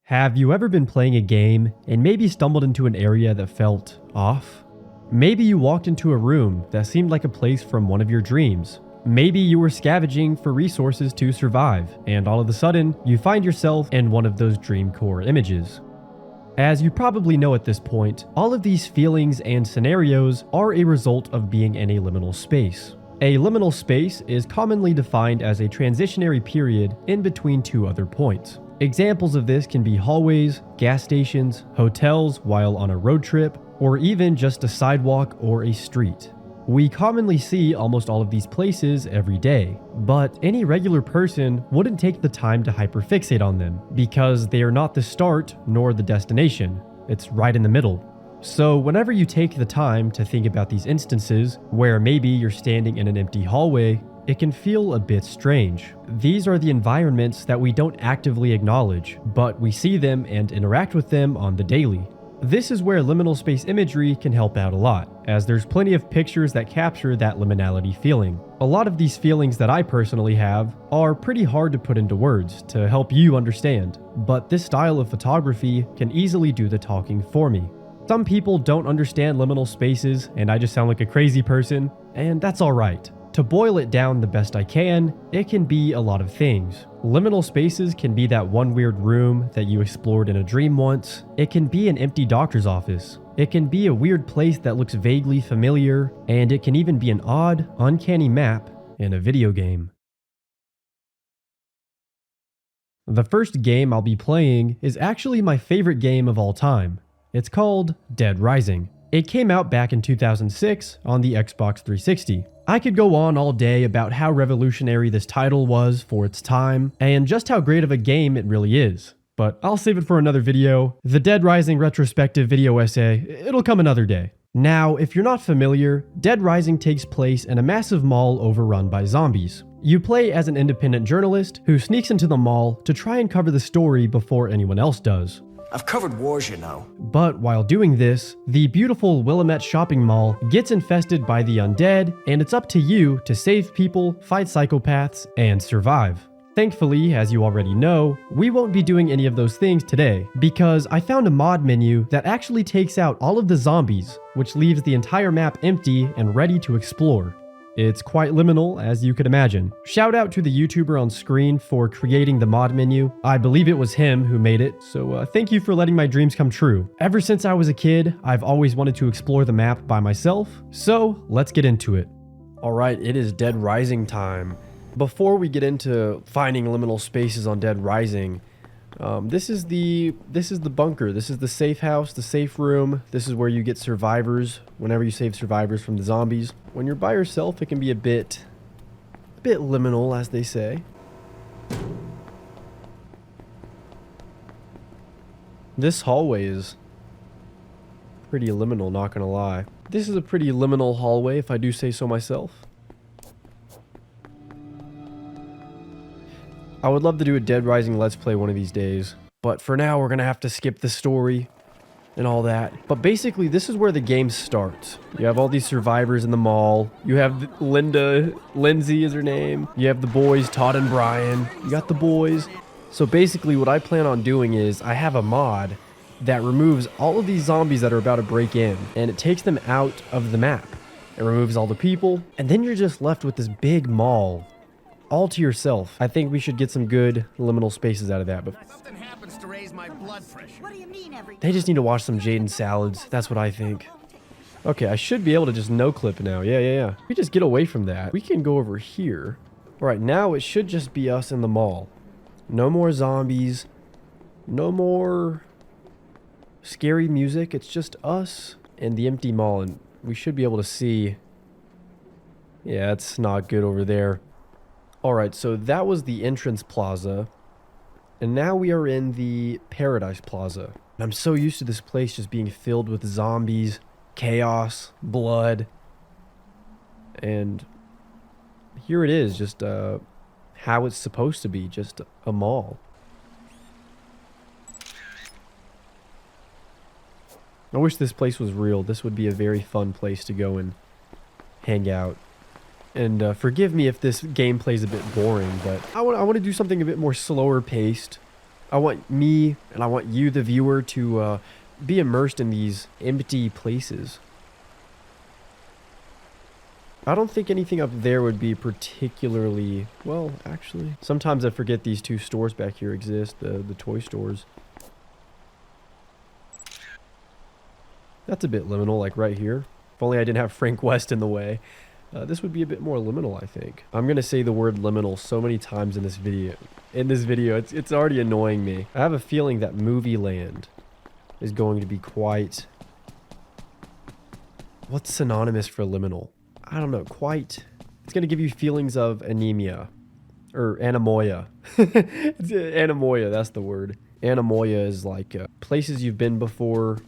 Have you ever been playing a game and maybe stumbled into an area that felt off? Maybe you walked into a room that seemed like a place from one of your dreams. Maybe you were scavenging for resources to survive, and all of a sudden, you find yourself in one of those dream core images. As you probably know at this point, all of these feelings and scenarios are a result of being in a liminal space. A liminal space is commonly defined as a transitionary period in between two other points. Examples of this can be hallways, gas stations, hotels while on a road trip, or even just a sidewalk or a street. We commonly see almost all of these places every day, but any regular person wouldn't take the time to hyperfixate on them because they are not the start nor the destination. It's right in the middle. So whenever you take the time to think about these instances where maybe you're standing in an empty hallway, it can feel a bit strange. These are the environments that we don't actively acknowledge, but we see them and interact with them on the daily. This is where liminal space imagery can help out a lot, as there's plenty of pictures that capture that liminality feeling. A lot of these feelings that I personally have are pretty hard to put into words to help you understand, but this style of photography can easily do the talking for me. Some people don't understand liminal spaces and I just sound like a crazy person, and that's alright. To boil it down the best I can, it can be a lot of things. Liminal spaces can be that one weird room that you explored in a dream once. It can be an empty doctor's office. It can be a weird place that looks vaguely familiar, and it can even be an odd, uncanny map in a video game. The first game I'll be playing is actually my favorite game of all time. It's called Dead Rising. It came out back in 2006 on the Xbox 360. I could go on all day about how revolutionary this title was for its time, and just how great of a game it really is. But I'll save it for another video. The Dead Rising retrospective video essay, it'll come another day. Now, if you're not familiar, Dead Rising takes place in a massive mall overrun by zombies. You play as an independent journalist who sneaks into the mall to try and cover the story before anyone else does. I've covered wars, you know. But while doing this, the beautiful Willamette shopping mall gets infested by the undead, and it's up to you to save people, fight psychopaths, and survive. Thankfully, as you already know, we won't be doing any of those things today, because I found a mod menu that actually takes out all of the zombies, which leaves the entire map empty and ready to explore. It's quite liminal, as you could imagine. Shout out to the YouTuber on screen for creating the mod menu. I believe it was him who made it, so thank you for letting my dreams come true. Ever since I was a kid, I've always wanted to explore the map by myself, so let's get into it. Alright, it is Dead Rising time. Before we get into finding liminal spaces on Dead Rising, this is the bunker. This is the safe house, the safe room. This is where you get survivors whenever you save survivors from the zombies. When you're by yourself, it can be a bit liminal, as they say. This hallway is pretty liminal, not gonna lie. This is a pretty liminal hallway, if I do say so myself. I would love to do a Dead Rising Let's Play one of these days, but for now we're gonna have to skip the story and all that. But basically, this is where the game starts. You have all these survivors in the mall. You have Lindsay is her name. You have the boys, Todd and Brian. You got the boys. So basically what I plan on doing is I have a mod that removes all of these zombies that are about to break in, and it takes them out of the map. It removes all the people, and then you're just left with this big mall all to yourself. I think we should get some good liminal spaces out of that, but Something happens to raise my blood pressure. What do you mean everything? they just need to watch some Jaden salads. That's what I think. Okay, I should be able to just no-clip now. Yeah. We just get away from that. We can go over here. All right, now it should just be us in the mall. No more zombies. No more scary music. It's just us and the empty mall, and we should be able to see. Yeah, it's not good over there. Alright, so that was the entrance plaza, and now we are in the Paradise Plaza. I'm so used to this place just being filled with zombies, chaos, blood, and here it is, just how it's supposed to be, just a mall. I wish this place was real. This would be a very fun place to go and hang out. And forgive me if this gameplay is a bit boring, but I want to do something a bit more slower paced. I want me and I want you, the viewer, to be immersed in these empty places. I don't think anything up there would be particularly... Well, actually, sometimes I forget these two stores back here exist, the toy stores. That's a bit liminal, like right here. If only I didn't have Frank West in the way. This would be a bit more liminal, I think. I'm going to say the word liminal so many times in this video. It's already annoying me. I have a feeling that Movie Land is going to be quite... What's synonymous for liminal? I don't know, quite... It's going to give you feelings of anemia. Or anemoia. It's anemoia, that's the word. Anemoia is like places you've been before...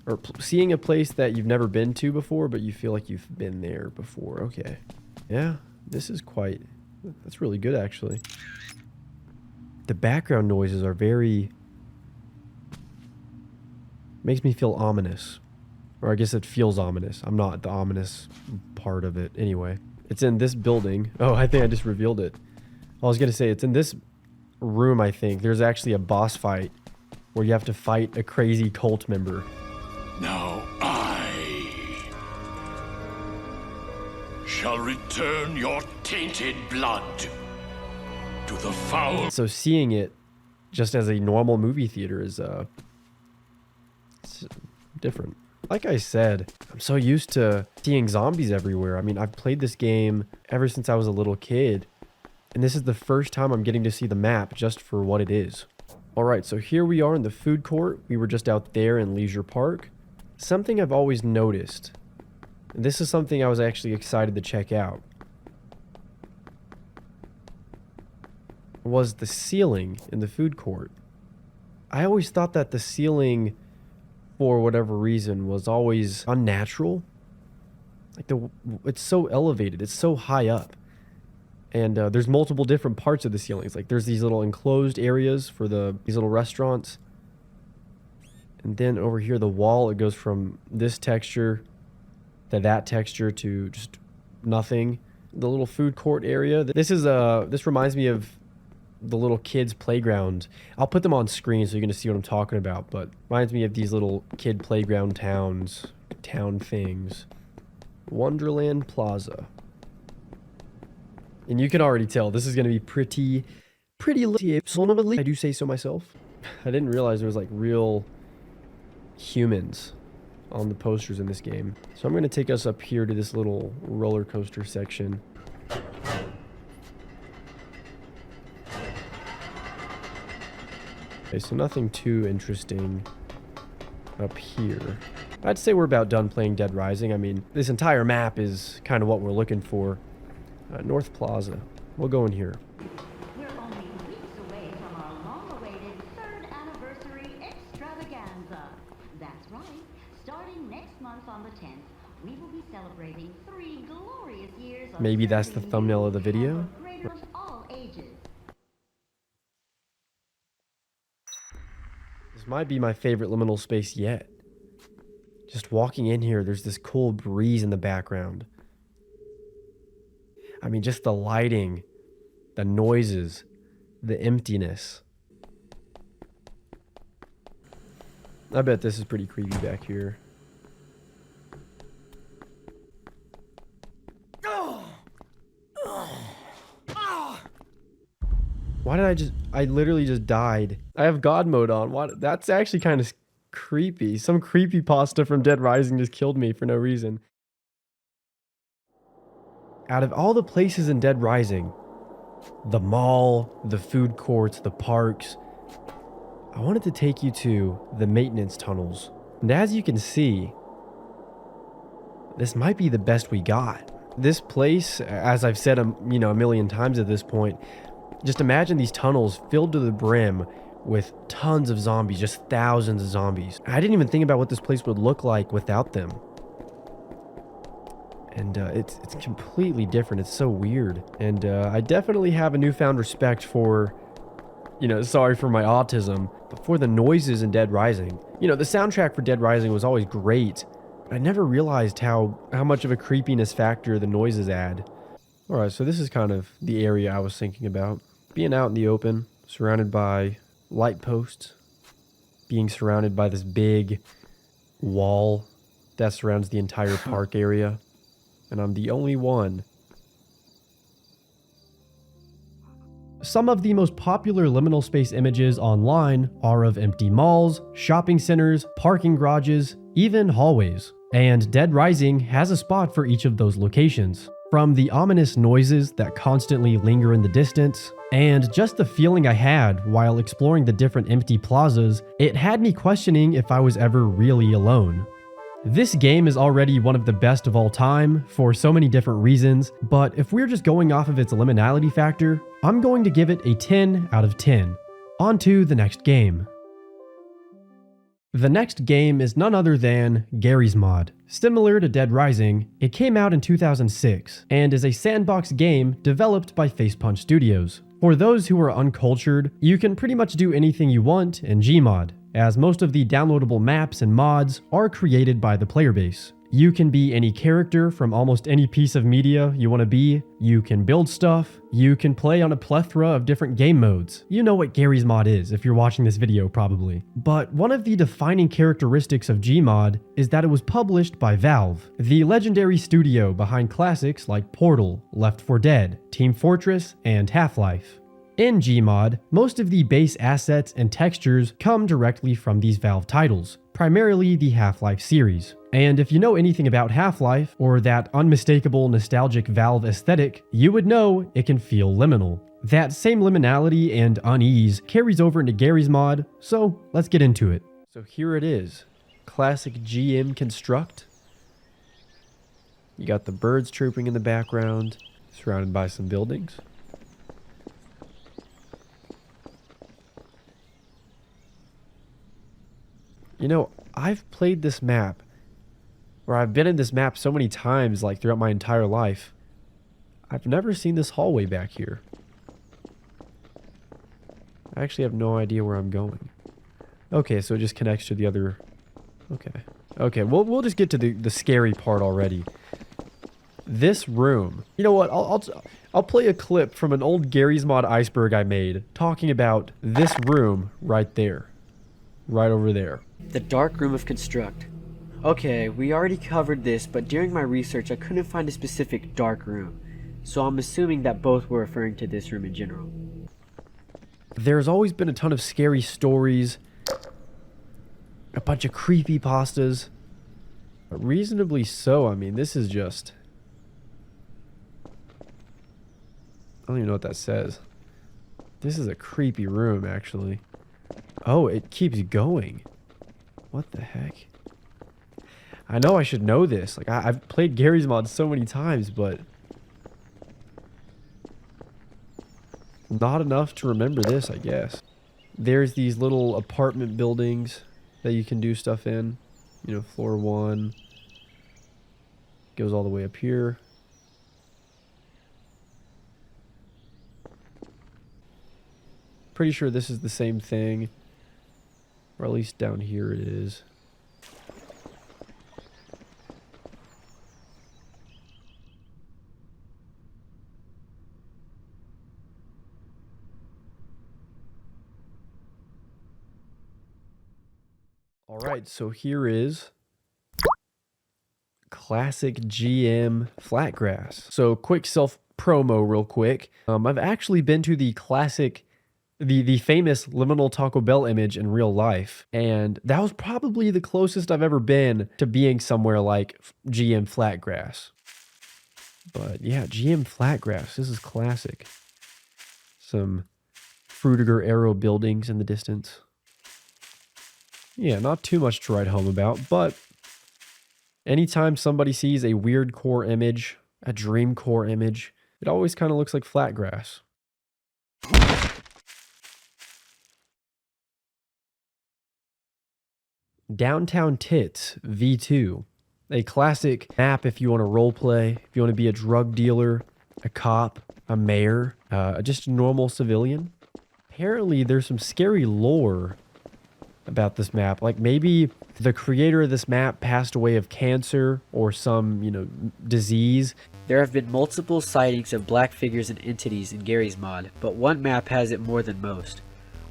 Or seeing a place that you've never been to before, but you feel like you've been there before. Okay. Yeah, this is quite... That's really good, actually. The background noises are very... Makes me feel ominous. Or I guess it feels ominous. I'm not the ominous part of it. Anyway. It's in this building. Oh, I think I just revealed it. I was going to say, it's in this room, I think. There's actually a boss fight where you have to fight a crazy cult member. Now I shall return your tainted blood to the foul. So seeing it just as a normal movie theater is it's different. Like I said, I'm so used to seeing zombies everywhere. I mean, I've played this game ever since I was a little kid, and this is the first time I'm getting to see the map just for what it is. All right, so here we are in the food court. We were just out there in Leisure Park. Something I've always noticed, and this is something I was actually excited to check out, was the ceiling in the food court. I always thought that the ceiling, for whatever reason, was always unnatural. Like it's so elevated, it's so high up. And there's multiple different parts of the ceilings. Like there's these little enclosed areas for these little restaurants. And then over here, the wall, it goes from this texture to that texture to just nothing. The little food court area. This reminds me of the little kids' playground. I'll put them on screen so you're going to see what I'm talking about. But reminds me of these little kid playground town things. Wonderland Plaza. And you can already tell this is going to be pretty lit. I do say so myself. I didn't realize there was like real humans on the posters in this game. So I'm going to take us up here to this little roller coaster section. Okay, so nothing too interesting up here. I'd say we're about done playing Dead Rising. I mean, this entire map is kind of what we're looking for. North Plaza. We'll go in here. We're only weeks away from our long-awaited 3rd anniversary extravaganza. That's right. Starting next month on the 10th, we will be celebrating 3 glorious years of Maybe that's the thumbnail of the video. Creators of all ages. This might be my favorite liminal space yet. Just walking in here, there's this cool breeze in the background. I mean, just the lighting, the noises, the emptiness. I bet this is pretty creepy back here. Why did I literally just died. I have God mode on. What? That's actually kind of creepy. Some creepypasta from Dead Rising just killed me for no reason. Out of all the places in Dead Rising, the mall, the food courts, the parks, I wanted to take you to the maintenance tunnels. And as you can see, this might be the best we got. This place, as I've said a million times at this point, just imagine these tunnels filled to the brim with tons of zombies, just thousands of zombies. I didn't even think about what this place would look like without them. And it's completely different. It's so weird. And I definitely have a newfound respect for, sorry for my autism, but for the noises in Dead Rising. The soundtrack for Dead Rising was always great, but I never realized how much of a creepiness factor the noises add. Alright, so this is kind of the area I was thinking about. Being out in the open, surrounded by light posts being surrounded by this big wall that surrounds the entire park area. And I'm the only one. Some of the most popular liminal space images online are of empty malls, shopping centers, parking garages, even hallways. And Dead Rising has a spot for each of those locations. From the ominous noises that constantly linger in the distance, and just the feeling I had while exploring the different empty plazas, it had me questioning if I was ever really alone. This game is already one of the best of all time for so many different reasons, but if we're just going off of its liminality factor, I'm going to give it a 10 out of 10. On to the next game. The next game is none other than Garrys Mod. Similar to Dead Rising, it came out in 2006 and is a sandbox game developed by Facepunch Studios. For those who are uncultured, you can pretty much do anything you want in Gmod, as most of the downloadable maps and mods are created by the player base. You can be any character from almost any piece of media you want to be, you can build stuff, you can play on a plethora of different game modes. You know what Garrys Mod is if you're watching this video probably. But one of the defining characteristics of Gmod is that it was published by Valve, the legendary studio behind classics like Portal, Left 4 Dead, Team Fortress, and Half-Life. In Gmod, most of the base assets and textures come directly from these Valve titles, primarily the Half-Life series. And if you know anything about Half-Life, or that unmistakable nostalgic Valve aesthetic, you would know it can feel liminal. That same liminality and unease carries over into Garrys Mod, so let's get into it. So here it is, classic GM construct. You got the birds chirping in the background, surrounded by some buildings. You know, I've played this map, or I've been in this map so many times, like throughout my entire life. I've never seen this hallway back here. I actually have no idea where I'm going. Okay, so it just connects to the other... Okay, we'll just get to the scary part already. This room. You know what, I'll play a clip from an old Garrys Mod iceberg I made, talking about this room right there. Right over there. The dark room of construct. Okay, we already covered this, but during my research I couldn't find a specific dark room, so I'm assuming that both were referring to this room in general. There's always been a ton of scary stories, a bunch of creepypastas, but reasonably so. I mean, this is just... I don't even know what that says. This is a creepy room, actually. Oh, it keeps going. What the heck? I know I should know this. Like, I've played Garrys Mod so many times, but... not enough to remember this, I guess. There's these little apartment buildings that you can do stuff in. You know, floor 1. Goes all the way up here. Pretty sure this is the same thing. Or at least down here it is. Alright, so here is classic GM Flatgrass. So quick self promo real quick. I've actually been to the classic... The famous Liminal Taco Bell image in real life, and that was probably the closest I've ever been to being somewhere like GM Flatgrass. But yeah, GM Flatgrass, this is classic. Some Frutiger Aero buildings in the distance. Yeah, not too much to write home about, but anytime somebody sees a weird core image, a dream core image, it always kind of looks like Flatgrass. Downtown Tits V2, a classic map if you want to roleplay, if you want to be a drug dealer, a cop, a mayor, just a normal civilian. Apparently there's some scary lore about this map, like maybe the creator of this map passed away of cancer or some, you know, disease. There have been multiple sightings of black figures and entities in Garrys Mod, but one map has it more than most.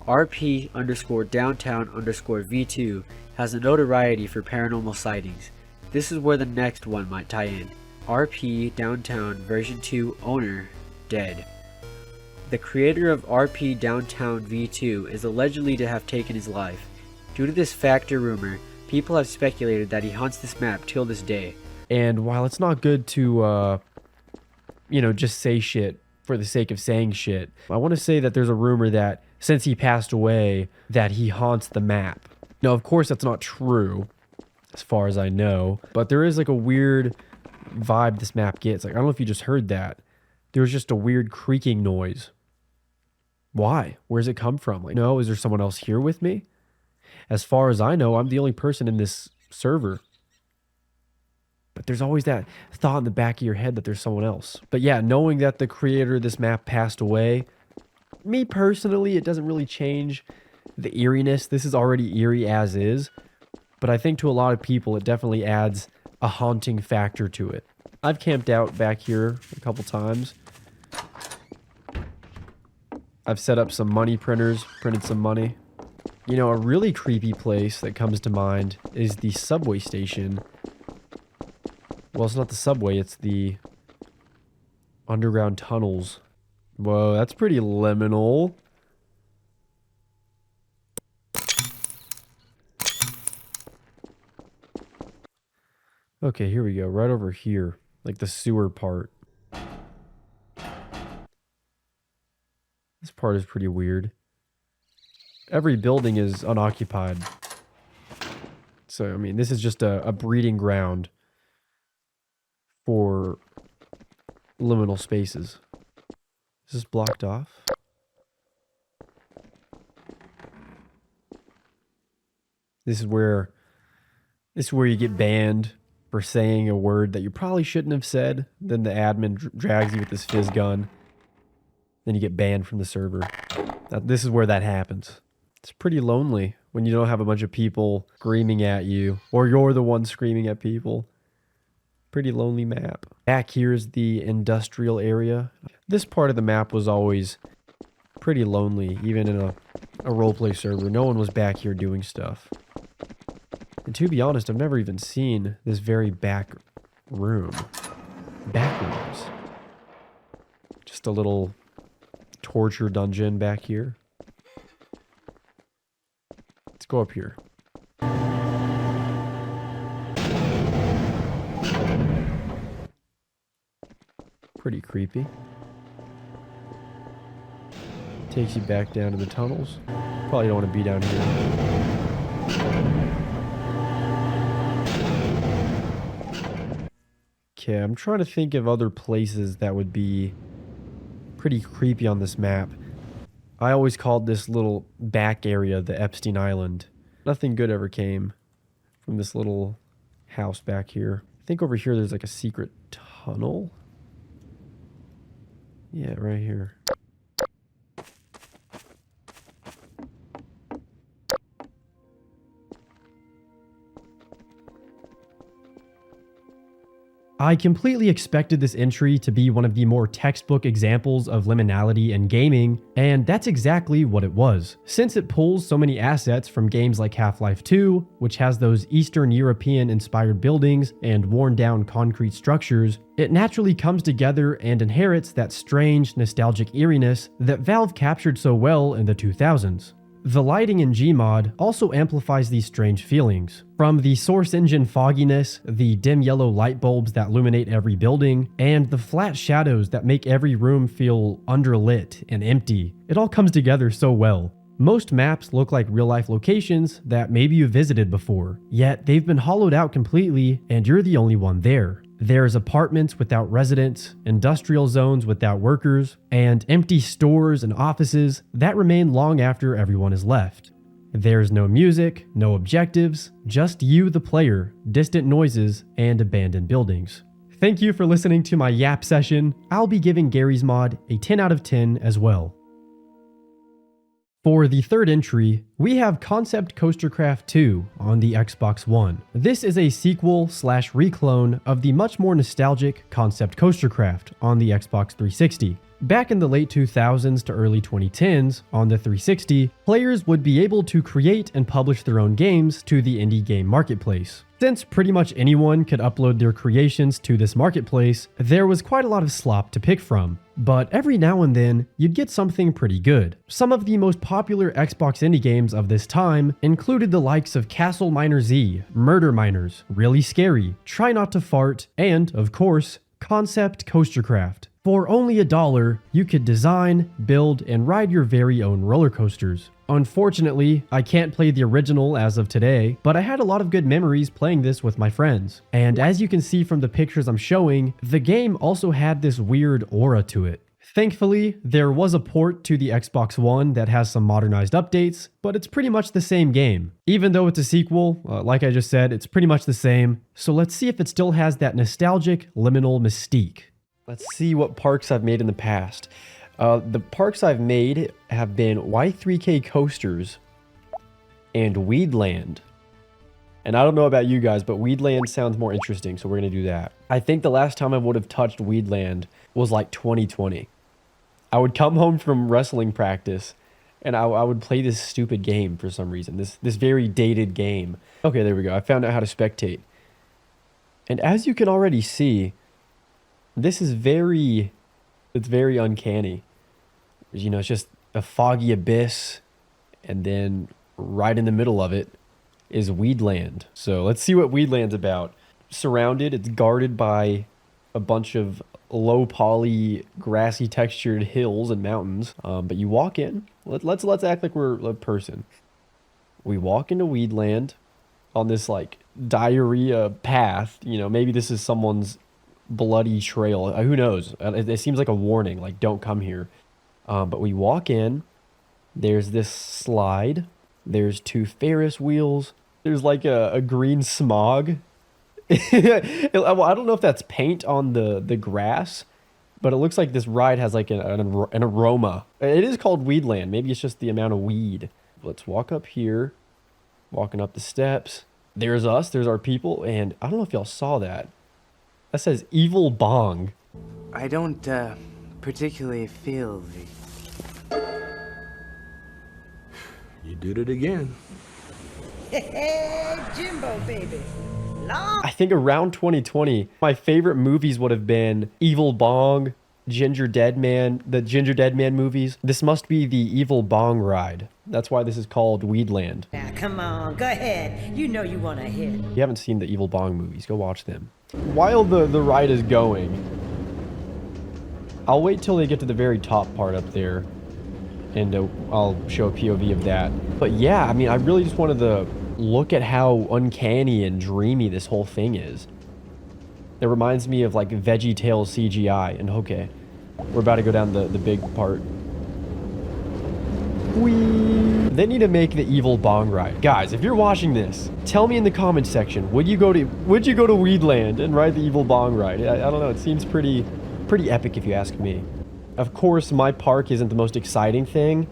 RP underscore downtown underscore V2 has a notoriety for paranormal sightings. This is where the next one might tie in. RP Downtown version 2 owner dead. The creator of RP Downtown V2 is allegedly to have taken his life. Due to this fact or rumor, people have speculated that he haunts this map till this day. And while it's not good to, just say shit for the sake of saying shit, I want to say that there's a rumor that since he passed away, that he haunts the map. Now, of course, that's not true, as far as I know, but there is like a weird vibe this map gets. Like, I don't know if you just heard that. There was just a weird creaking noise. Why? Where's it come from? Like, no, is there someone else here with me? As far as I know, I'm the only person in this server. But there's always that thought in the back of your head that there's someone else. But yeah, knowing that the creator of this map passed away, me personally, it doesn't really change the eeriness. This is already eerie as is. But I think to a lot of people, it definitely adds a haunting factor to it. I've camped out back here a couple times. I've set up some money printers, printed some money. You know, a really creepy place that comes to mind is the subway station. Well, it's not the subway, it's the underground tunnels. Whoa, that's pretty liminal. Okay, here we go. Right over here. Like the sewer part. This part is pretty weird. Every building is unoccupied. So, I mean, this is just a breeding ground for liminal spaces. Is this blocked off? This is where you get banned for saying a word that you probably shouldn't have said. Then the admin drags you with this fizz gun. Then you get banned from the server. This is where that happens. It's pretty lonely when you don't have a bunch of people screaming at you, or you're the one screaming at people. Pretty lonely map. Back here is the industrial area. This part of the map was always pretty lonely, even in a roleplay server. No one was back here doing stuff. And to be honest, I've never even seen this very back room. Backrooms. Just a little torture dungeon back here. Let's go up here. Pretty creepy. Takes you back down to the tunnels. Probably don't want to be down here. Okay, I'm trying to think of other places that would be pretty creepy on this map. I always called this little back area the Epstein Island. Nothing good ever came from this little house back here. I think over here there's like a secret tunnel. Yeah, right here. I completely expected this entry to be one of the more textbook examples of liminality in gaming, and that's exactly what it was. Since it pulls so many assets from games like Half-Life 2, which has those Eastern European-inspired buildings and worn-down concrete structures, it naturally comes together and inherits that strange, nostalgic eeriness that Valve captured so well in the 2000s. The lighting in Gmod also amplifies these strange feelings. From the source engine fogginess, the dim yellow light bulbs that illuminate every building, and the flat shadows that make every room feel underlit and empty, it all comes together so well. Most maps look like real-life locations that maybe you visited before, yet they've been hollowed out completely and you're the only one there. There's apartments without residents, industrial zones without workers, and empty stores and offices that remain long after everyone is left. There's no music, no objectives, just you the player, distant noises, and abandoned buildings. Thank you for listening to my yap session. I'll be giving Garrys Mod a 10 out of 10 as well. For the third entry, we have Concept Coastercraft 2 on the Xbox One. This is a sequel/reclone of the much more nostalgic Concept Coastercraft on the Xbox 360. Back in the late 2000s to early 2010s, on the 360, players would be able to create and publish their own games to the indie game marketplace. Since pretty much anyone could upload their creations to this marketplace, there was quite a lot of slop to pick from. But every now and then, you'd get something pretty good. Some of the most popular Xbox indie games of this time included the likes of Castle Miner Z, Murder Miners, Really Scary, Try Not to Fart, and, of course, Concept Coastercraft. For only $1, you could design, build, and ride your very own roller coasters. Unfortunately, I can't play the original as of today, but I had a lot of good memories playing this with my friends. And as you can see from the pictures I'm showing, the game also had this weird aura to it. Thankfully, there was a port to the Xbox One that has some modernized updates, but it's pretty much the same game. Even though it's a sequel, like I just said, it's pretty much the same. So let's see if it still has that nostalgic Liminal mystique. Let's see what parks I've made in the past. The parks I've made have been Y3K Coasters and Weedland. And I don't know about you guys, but Weedland sounds more interesting, so we're going to do that. I think the last time I would have touched Weedland was like 2020. I would come home from wrestling practice, and I would play this stupid game for some reason. This very dated game. Okay, there we go. I found out how to spectate. And as you can already see, this is it's very uncanny. You know, it's just a foggy abyss, and then right in the middle of it is Weedland. So let's see what Weedland's about. Surrounded, it's guarded by a bunch of low poly, grassy textured hills and mountains. But you walk in. Let's act like we're a person. We walk into Weedland on this like diarrhea path. You know, maybe this is someone's bloody trail. Who knows? It seems like a warning, like don't come here. But we walk in. There's this slide. There's 2 Ferris wheels. There's like a green smog. Well, I don't know if that's paint on the grass, but it looks like this ride has like an aroma. It is called Weedland. Maybe it's just the amount of weed. Let's walk up here. Walking up the steps. There's us. There's our people. And I don't know if y'all saw that. That says Evil Bong. I don't, particularly feel the... You did it again. Hey, Jimbo, baby. I think around 2020, my favorite movies would have been Evil Bong, Ginger Dead Man, the Ginger Dead Man movies. This must be the Evil Bong ride. That's why this is called Weedland. Now, come on, go ahead. You know you want to hit. If you haven't seen the Evil Bong movies, go watch them. While the ride is going, I'll wait till they get to the very top part up there, and I'll show a POV of that. But yeah, I mean, I really just wanted to look at how uncanny and dreamy this whole thing is. It reminds me of like Veggie Tales CGI. And okay, we're about to go down the big part. Whee! They need to make the Evil Bong ride. Guys, if you're watching this, tell me in the comments section, would you go to Weedland and ride the Evil Bong ride? I don't know, it seems pretty epic if you ask me. Of course, my park isn't the most exciting thing,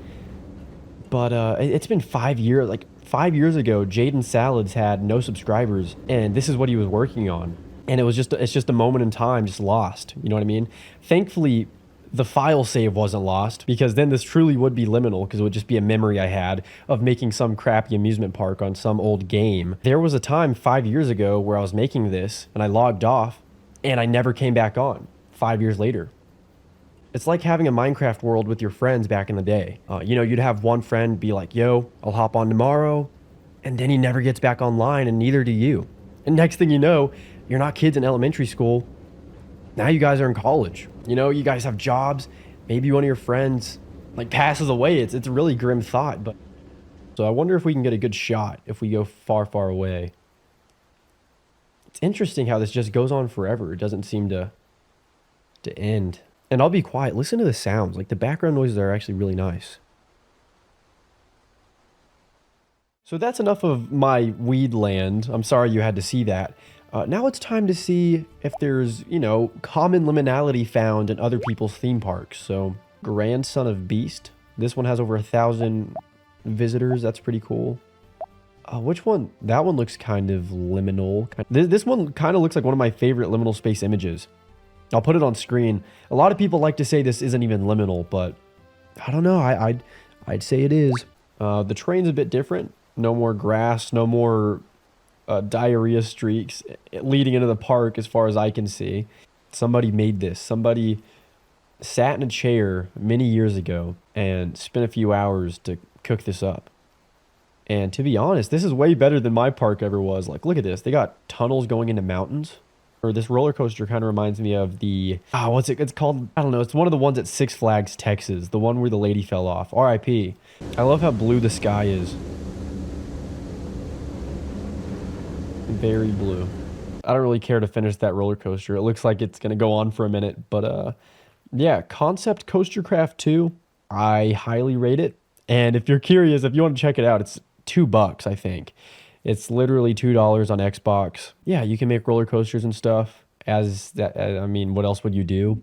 but it's been 5 years. Like 5 years ago, Jaden Salads had no subscribers, and this is what he was working on. And it's just a moment in time, just lost. You know what I mean? Thankfully, the file save wasn't lost, because then this truly would be liminal, because it would just be a memory I had of making some crappy amusement park on some old game. There was a time 5 years ago where I was making this, and I logged off, and I never came back on 5 years later. It's like having a Minecraft world with your friends back in the day. You know, you'd have one friend be like, yo, I'll hop on tomorrow, and then he never gets back online, and neither do you. And next thing you know, you're not kids in elementary school. Now you guys are in college. You know, you guys have jobs. Maybe one of your friends like passes away. It's a really grim thought. But so I wonder if we can get a good shot if we go far, far away. It's interesting how this just goes on forever. It doesn't seem to end. And I'll be quiet. Listen to the sounds. Like the background noises are actually really nice. So that's enough of my Weedland. I'm sorry you had to see that. Now it's time to see if there's, you know, common liminality found in other people's theme parks. So, Grandson of Beast. This one has over 1,000 visitors. That's pretty cool. Which one? That one looks kind of liminal. This one kind of looks like one of my favorite liminal space images. I'll put it on screen. A lot of people like to say this isn't even liminal, but I don't know. I'd say it is. The terrain's a bit different. No more grass, no more diarrhea streaks leading into the park as far as I can see. Somebody made this. Somebody sat in a chair many years ago and spent a few hours to cook this up. And to be honest, this is way better than my park ever was. Like, look at this. They got tunnels going into mountains. Or this roller coaster kind of reminds me of the, what's it? It's called, I don't know. It's one of the ones at Six Flags, Texas. The one where the lady fell off. R.I.P. I love how blue the sky is. Very blue. I don't really care to finish that roller coaster. It looks like it's going to go on for a minute. But yeah, Concept Coaster Craft 2. I highly rate it. And if you're curious, if you want to check it out, it's $2, I think. It's literally $2 on Xbox. Yeah, you can make roller coasters and stuff. I mean, what else would you do?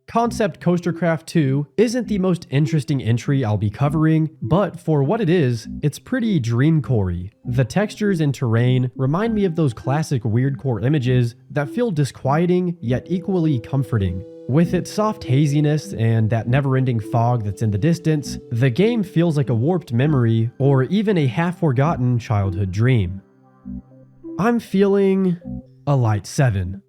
Concept Coaster Craft 2 isn't the most interesting entry I'll be covering, but for what it is, it's pretty dreamcore-y. The textures and terrain remind me of those classic weirdcore images that feel disquieting yet equally comforting. With its soft haziness and that never-ending fog that's in the distance, the game feels like a warped memory or even a half-forgotten childhood dream. I'm feeling a light 7.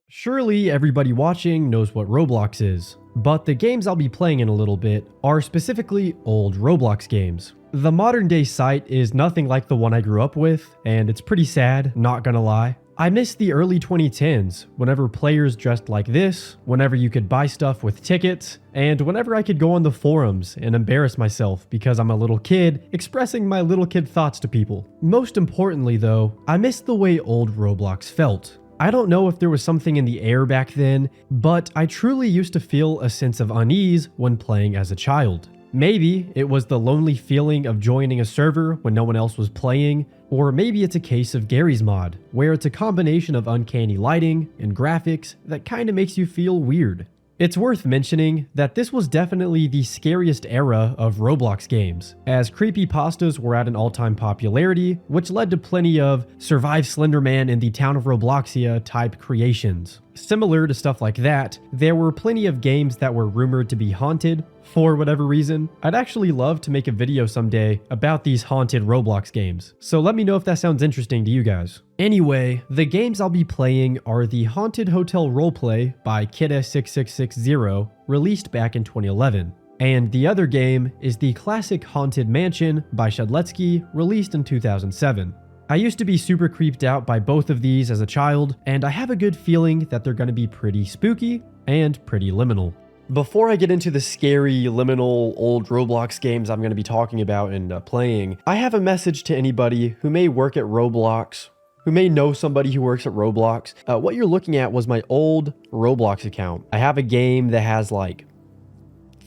Surely everybody watching knows what Roblox is, but the games I'll be playing in a little bit are specifically old Roblox games. The modern day site is nothing like the one I grew up with, and it's pretty sad, not gonna lie. I miss the early 2010s, whenever players dressed like this, whenever you could buy stuff with tickets, and whenever I could go on the forums and embarrass myself because I'm a little kid expressing my little kid thoughts to people. Most importantly though, I miss the way old Roblox felt. I don't know if there was something in the air back then, but I truly used to feel a sense of unease when playing as a child. Maybe it was the lonely feeling of joining a server when no one else was playing, or maybe it's a case of Garrys Mod, where it's a combination of uncanny lighting and graphics that kinda makes you feel weird. It's worth mentioning that this was definitely the scariest era of Roblox games, as creepypastas were at an all-time popularity, which led to plenty of Survive Slenderman in the town of Robloxia type creations. Similar to stuff like that, there were plenty of games that were rumored to be haunted, for whatever reason. I'd actually love to make a video someday about these haunted Roblox games, so let me know if that sounds interesting to you guys. Anyway, the games I'll be playing are the Haunted Hotel Roleplay by Kidda6660, released back in 2011. And the other game is the classic Haunted Mansion by Shadletsky, released in 2007. I used to be super creeped out by both of these as a child, and I have a good feeling that they're going to be pretty spooky and pretty liminal. Before I get into the scary, liminal, old Roblox games I'm going to be talking about and playing, I have a message to anybody who may work at Roblox, who may know somebody who works at Roblox. What you're looking at was my old Roblox account. I have a game that has like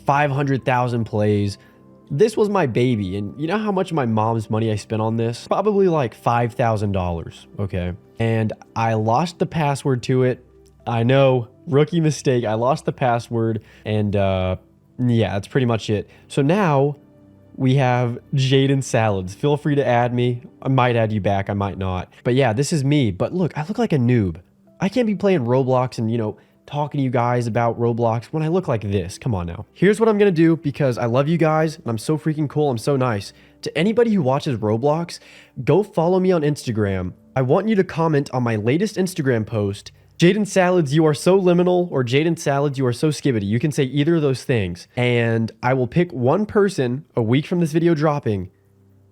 500,000 plays. This was my baby, and you know how much of my mom's money I spent on this? Probably like $5,000, okay? And I lost the password to it. I know, rookie mistake. I lost the password, and yeah, that's pretty much it. So now we have Jaden Salads. Feel free to add me. I might add you back, I might not. But yeah, this is me. But look, I look like a noob. I can't be playing Roblox and, you know, talking to you guys about Roblox when I look like this. Come on now. Here's what I'm gonna do because I love you guys and I'm so freaking cool. I'm so nice. To anybody who watches Roblox, go follow me on Instagram. I want you to comment on my latest Instagram post. Jaden Salads, you are so liminal, or Jaden Salads, you are so skibbity. You can say either of those things. And I will pick one person a week from this video dropping,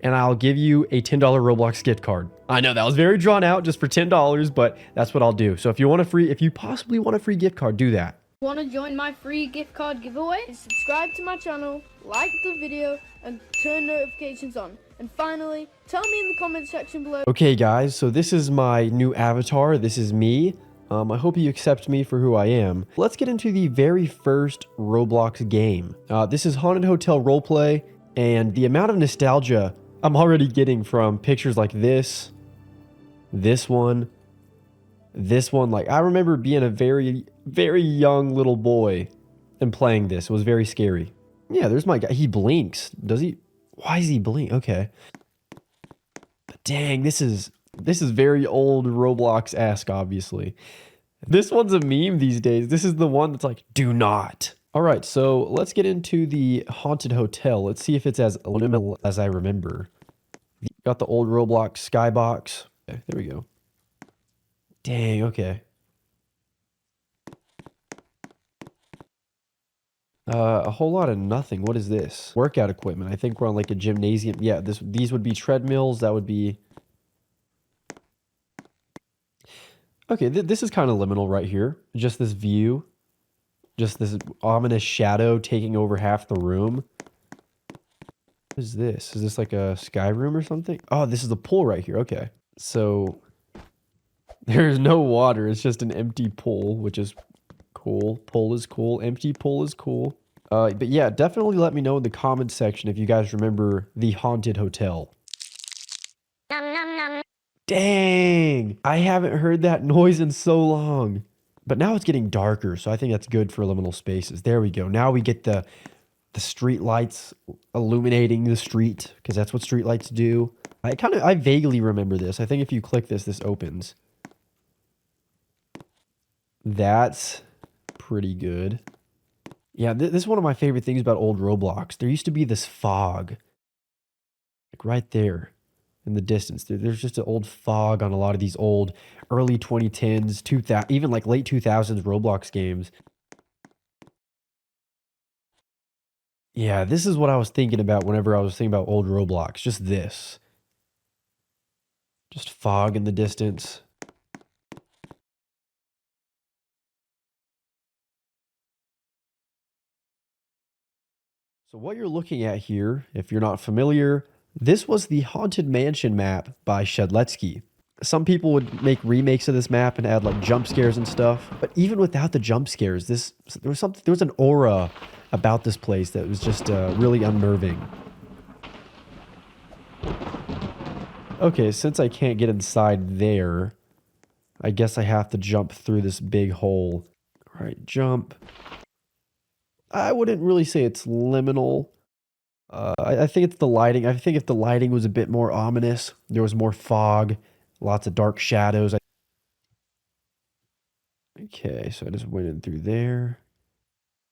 and I'll give you a $10 Roblox gift card. I know that was very drawn out just for $10, but that's what I'll do. So if you possibly want a free gift card, do that. Want to join my free gift card giveaway? Subscribe to my channel, like the video, and turn notifications on. And finally, tell me in the comment section below. Okay guys, so this is my new avatar. This is me. I hope you accept me for who I am. Let's get into the very first Roblox game. This is Haunted Hotel Roleplay, and the amount of nostalgia I'm already getting from pictures like this one. Like, I remember being a very, very young little boy and playing this. It was very scary. Yeah, there's my guy. He blinks. Does he? Why is he blink? Okay. But dang, this is very old Roblox-esque, obviously. This one's a meme these days. This is the one that's like, do not. All right, so let's get into the haunted hotel. Let's see if it's as liminal as I remember. Got the old Roblox skybox. Okay, there we go. Dang, okay. A whole lot of nothing. What is this? Workout equipment. I think we're on like a gymnasium. Yeah, these would be treadmills. That would be... Okay, this is kind of liminal right here. Just this view. Just this ominous shadow taking over half the room. What is this? Is this like a sky room or something? Oh, this is the pool right here. Okay. So there's no water. It's just an empty pool, which is cool. Pool is cool. Empty pool is cool. But yeah, definitely let me know in the comments section if you guys remember the haunted hotel. Dang! I haven't heard that noise in so long. But now it's getting darker, so I think that's good for liminal spaces. There we go. Now we get the street lights illuminating the street, because that's what street lights do. I vaguely remember this. I think if you click this, this opens. That's pretty good. Yeah, this is one of my favorite things about old Roblox. There used to be this fog. Like right there in the distance. There's just an old fog on a lot of these old early 2010s, 2000, even like late 2000s Roblox games. Yeah, this is what I was thinking about whenever I was thinking about old Roblox. Just this. Just fog in the distance. So what you're looking at here, if you're not familiar, this was the Haunted Mansion map by Shedletsky. Some people would make remakes of this map and add like jump scares and stuff. But even without the jump scares, there was an aura about this place that was just really unnerving. Okay, since I can't get inside there, I guess I have to jump through this big hole. All right, jump. I wouldn't really say it's liminal. I think it's the lighting. I think if the lighting was a bit more ominous, there was more fog, lots of dark shadows. Okay, so I just went in through there.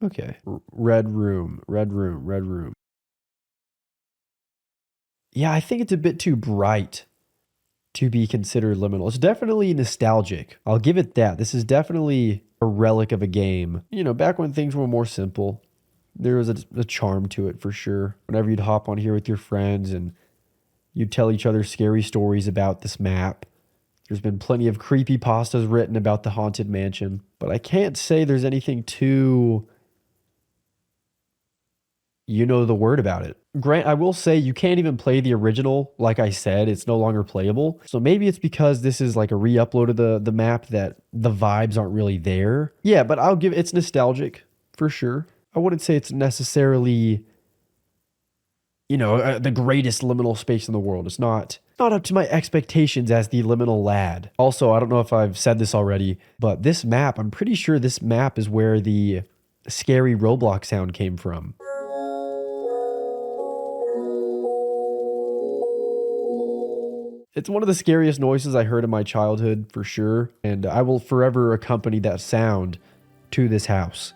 Okay, red room, red room, red room. Yeah, I think it's a bit too bright to be considered liminal. It's definitely nostalgic. I'll give it that. This is definitely a relic of a game. You know, back when things were more simple, there was a charm to it for sure. Whenever you'd hop on here with your friends and you'd tell each other scary stories about this map. There's been plenty of creepypastas written about the Haunted Mansion, but I can't say there's anything too, you know the word about it. Grant, I will say you can't even play the original. Like I said, it's no longer playable. So maybe it's because this is like a re-upload of the map that the vibes aren't really there. Yeah, but I'll give it's nostalgic for sure. I wouldn't say it's necessarily, you know, the greatest liminal space in the world. It's not up to my expectations as the liminal lad. Also, I don't know if I've said this already, but this map, I'm pretty sure this map is where the scary Roblox sound came from. It's one of the scariest noises I heard in my childhood, for sure, and I will forever accompany that sound to this house.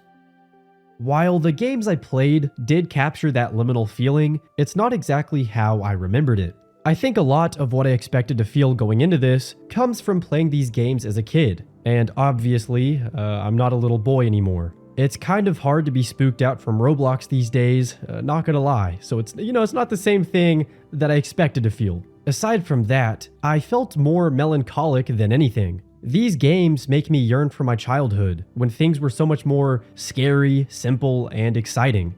While the games I played did capture that liminal feeling, it's not exactly how I remembered it. I think a lot of what I expected to feel going into this comes from playing these games as a kid, and obviously, I'm not a little boy anymore. It's kind of hard to be spooked out from Roblox these days, not gonna lie, so it's not the same thing that I expected to feel. Aside from that, I felt more melancholic than anything. These games make me yearn for my childhood, when things were so much more scary, simple, and exciting.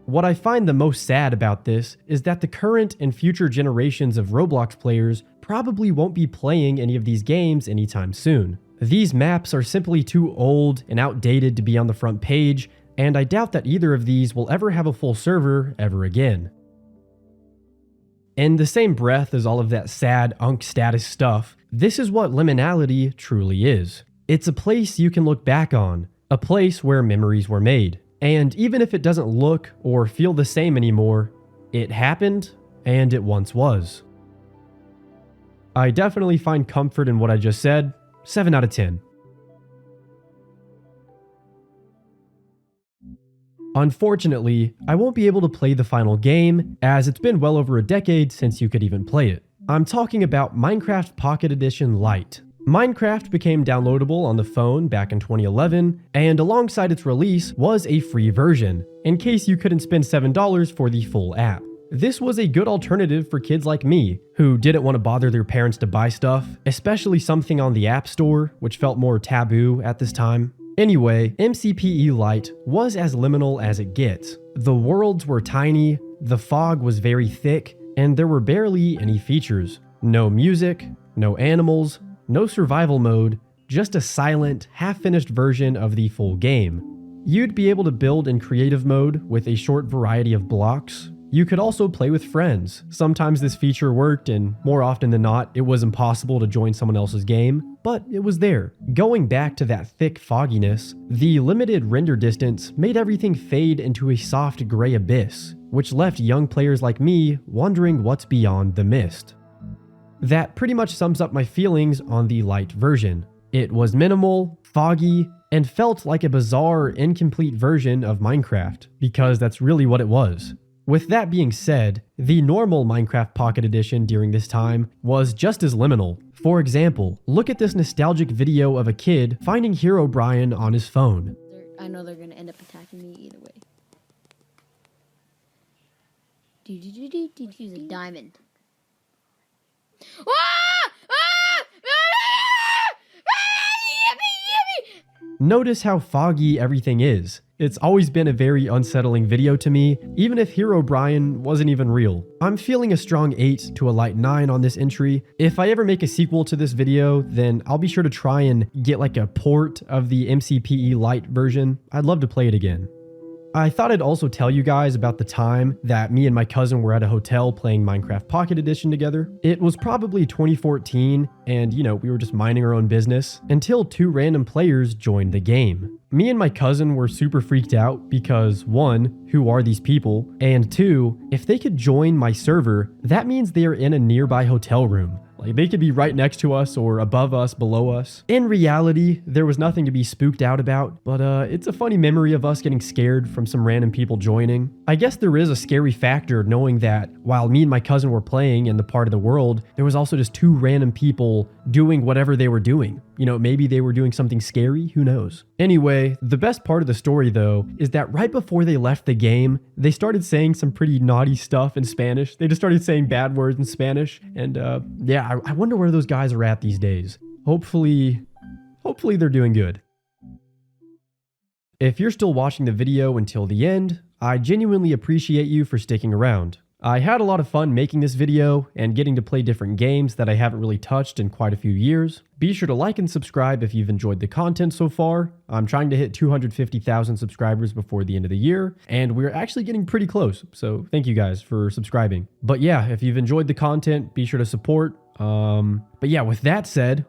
What I find the most sad about this is that the current and future generations of Roblox players probably won't be playing any of these games anytime soon. These maps are simply too old and outdated to be on the front page, and I doubt that either of these will ever have a full server ever again. In the same breath as all of that sad unk status stuff, this is what liminality truly is. It's a place you can look back on, a place where memories were made. And even if it doesn't look or feel the same anymore, it happened and it once was. I definitely find comfort in what I just said. 7 out of 10. Unfortunately, I won't be able to play the final game, as it's been well over a decade since you could even play it. I'm talking about Minecraft Pocket Edition Lite. Minecraft became downloadable on the phone back in 2011, and alongside its release was a free version, in case you couldn't spend $7 for the full app. This was a good alternative for kids like me, who didn't want to bother their parents to buy stuff, especially something on the App Store, which felt more taboo at this time. Anyway, MCPE Lite was as liminal as it gets. The worlds were tiny, the fog was very thick, and there were barely any features. No music, no animals, no survival mode, just a silent, half-finished version of the full game. You'd be able to build in creative mode with a short variety of blocks. You could also play with friends. Sometimes this feature worked, and more often than not, it was impossible to join someone else's game, but it was there. Going back to that thick fogginess, the limited render distance made everything fade into a soft gray abyss, which left young players like me wondering what's beyond the mist. That pretty much sums up my feelings on the Lite version. It was minimal, foggy, and felt like a bizarre, incomplete version of Minecraft, because that's really what it was. With that being said, the normal Minecraft Pocket Edition during this time was just as liminal. For example, look at this nostalgic video of a kid finding Herobrine on his phone. I know they're gonna end up attacking me either way. Use a diamond. Notice how foggy everything is. It's always been a very unsettling video to me, even if Herobrine wasn't even real. I'm feeling a strong 8 to a light 9 on this entry. If I ever make a sequel to this video, then I'll be sure to try and get like a port of the MCPE Lite version. I'd love to play it again. I thought I'd also tell you guys about the time that me and my cousin were at a hotel playing Minecraft Pocket Edition together. It was probably 2014, and we were just minding our own business until 2 random players joined the game. Me and my cousin were super freaked out because 1, who are these people? And 2, if they could join my server, that means they are in a nearby hotel room. Like, they could be right next to us or above us, below us. In reality, there was nothing to be spooked out about, but it's a funny memory of us getting scared from some random people joining. I guess there is a scary factor knowing that while me and my cousin were playing in the part of the world, there was also just 2 random people doing whatever they were doing. Maybe they were doing something scary, who knows? Anyway, the best part of the story though, is that right before they left the game, they started saying some pretty naughty stuff in Spanish. They just started saying bad words in Spanish, and yeah, I wonder where those guys are at these days. Hopefully they're doing good. If you're still watching the video until the end, I genuinely appreciate you for sticking around. I had a lot of fun making this video and getting to play different games that I haven't really touched in quite a few years. Be sure to like and subscribe if you've enjoyed the content so far. I'm trying to hit 250,000 subscribers before the end of the year, and we're actually getting pretty close, so thank you guys for subscribing. But yeah, if you've enjoyed the content, be sure to support. But yeah, with that said,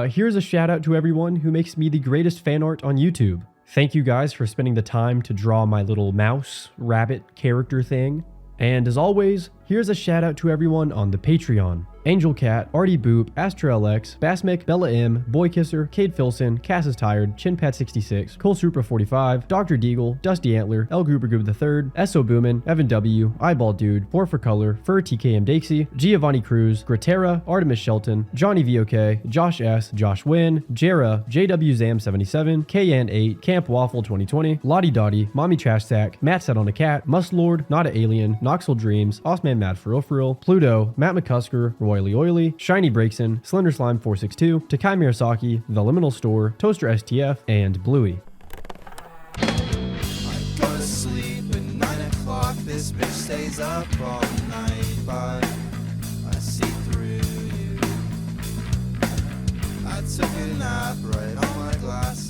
here's a shout out to everyone who makes me the greatest fan art on YouTube. Thank you guys for spending the time to draw my little mouse rabbit character thing. And as always, here's a shout out to everyone on the Patreon. Angel Cat, Artie Boop, Astra LX, Basmic, Bella M, Boy Kisser, Cade Filson, Cass is Tired, ChinPat66, Cole Super 45, Dr. Deagle, Dusty Antler, El Goober Goob III, SO Boomin, Evan W, Eyeball Dude, 4 for Color, Fur TKM Daxie, Giovanni Cruz, Gratera, Artemis Shelton, Johnny VOK, Josh S, Josh Wynn, Jera, JW Zam 77, KN8, Camp Waffle 2020, Lottie Dottie, Mommy Trash Sack, Matt Sat on a Cat, Mustlord, Not a Alien, Knoxville Dreams, Osman Mad for real, Pluto, Matt McCusker, Royally Oily, Shiny Breakson, Slender Slime 462, Takai Mirasaki, The Liminal Store, Toaster STF, and Bluey. I go to sleep at 9 o'clock, this bitch stays up all night, but I see through you. I took a nap right on my glasses.